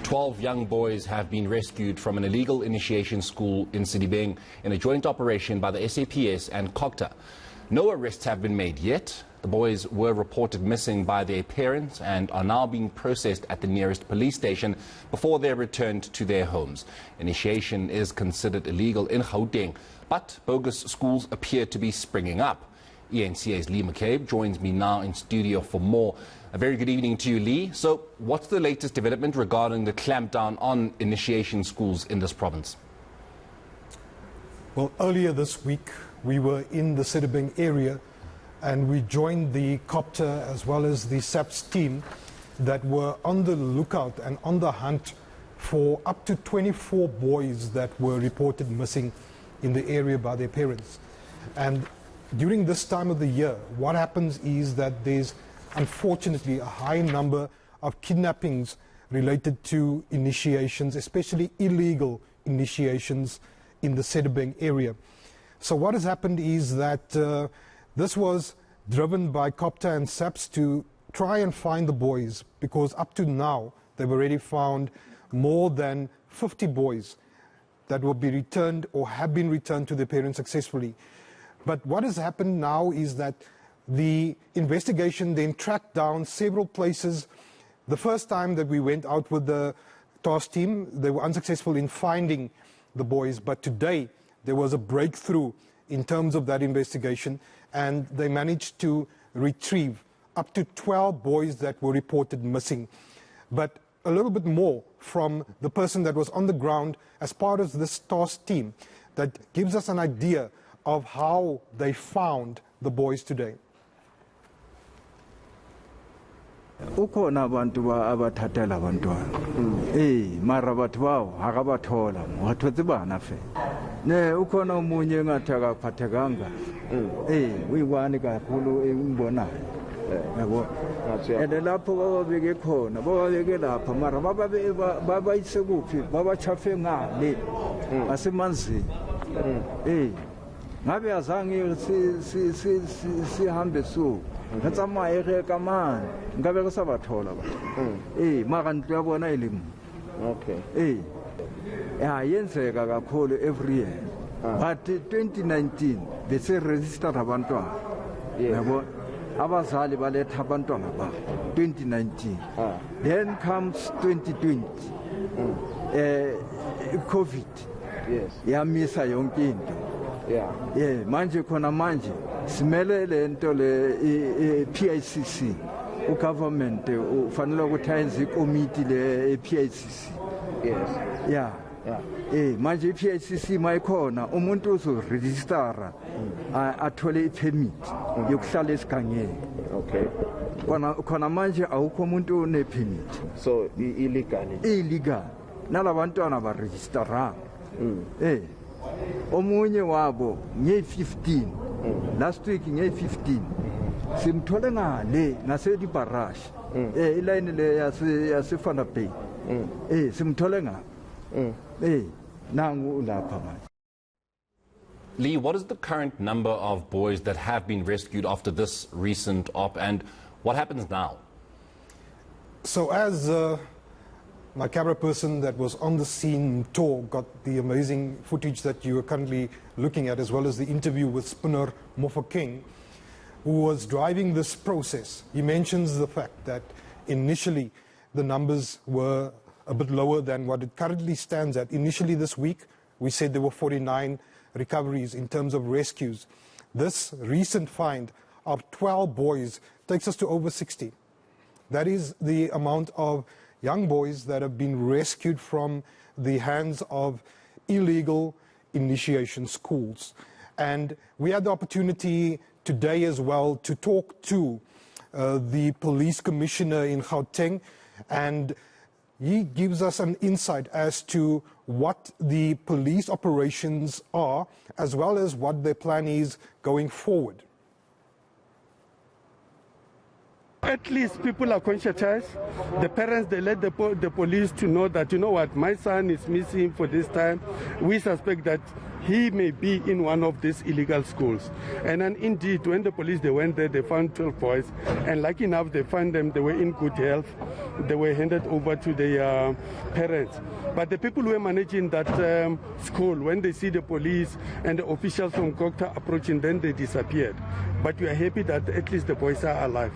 12 young boys have been rescued from an illegal initiation school in Sedibeng in a joint operation by the SAPS and Cogta. No arrests have been made yet. The boys were reported missing by their parents and are now being processed at the nearest police station before they are returned to their homes. Initiation is considered illegal in Gauteng, but bogus schools appear to be springing up. eNCA's Lee McCabe joins me now in studio for more. A very good evening to you, Lee. So what's the latest development regarding the clampdown on initiation schools in this province? Well, earlier this week, we were in the Sedibeng area and we joined the Cogta as well as the SAPS team that were on the lookout and on the hunt for up to 24 boys that were reported missing in the area by their parents. And during this time of the year, what happens is that there's unfortunately a high number of kidnappings related to initiations, especially illegal initiations in the Sedibeng area. So what has happened is that this was driven by Cogta and SAPS to try and find the boys, because up to now they've already found more than 50 boys that will be returned or have been returned to their parents successfully. But what has happened now is that the investigation then tracked down several places. The first time that we went out with the task team, they were unsuccessful in finding the boys, but today there was a breakthrough in terms of that investigation, and they managed to retrieve up to 12 boys that were reported missing. But a little bit more from the person that was on the ground as part of this task team that gives us an idea of how they found the boys today. Ukhona abantu abathathela abantwana mara bathu bawo akabathola wathotse bana fe ne ukhona umunye ngathi akaphathekanga uyiwani kakhulu engibonayo yabo and lapho bababeke khona bababeke lapha mara babayise kuphi babachafe ngale asemanzini ngabe azange sihambe so ngatsamaye ge ka mane ngabe re sa bathola ba mara ntlo ya bona ileng okay yenzeka kakhulu every year but 2019 bese register abantwana yabo abazali baletha abantwana ba 2019 then comes 2020 COVID yamisa yonke into manje khona manje simele lento le PICC ugovernment ufanele ukuthi ayenze ikomiti le PICC manje iPICC mayikhona umuntu uzoregistera athole ipermit yokuhlala esigangeni khona manje awukho umuntu one permit, so illegal nalabantwana ba registeranga omunye wabo nge-15 last week nge-15 simthole ngale ngasedibarash iline le yasefana bay simthole ngale nangu lapha manje. Lee, what is the current number of boys that have been rescued after this recent op, and what happens now? So as my camera person that was on the scene tour got the amazing footage that you are currently looking at, as well as the interview with Spinner Mofokeng, who was driving this process. He mentions the fact that initially the numbers were a bit lower than what it currently stands at. Initially this week, we said there were 49 recoveries in terms of rescues. This recent find of 12 boys takes us to over 60. That is the amount of young boys that have been rescued from the hands of illegal initiation schools. And we had the opportunity today as well to talk to the police commissioner in Gauteng, and he gives us an insight as to what the police operations are, as well as what their plan is going forward. At least people are conscientized. The parents, they let the police to know that, you know what, my son is missing for this time. We suspect that he may be in one of these illegal schools. And then indeed, when the police, they went there, they found 12 boys. And lucky enough, they found them, they were in good health. They were handed over to their parents. But the people who were managing that school, when they see the police and the officials from Cogta approaching, then they disappeared. But we are happy that at least the boys are alive.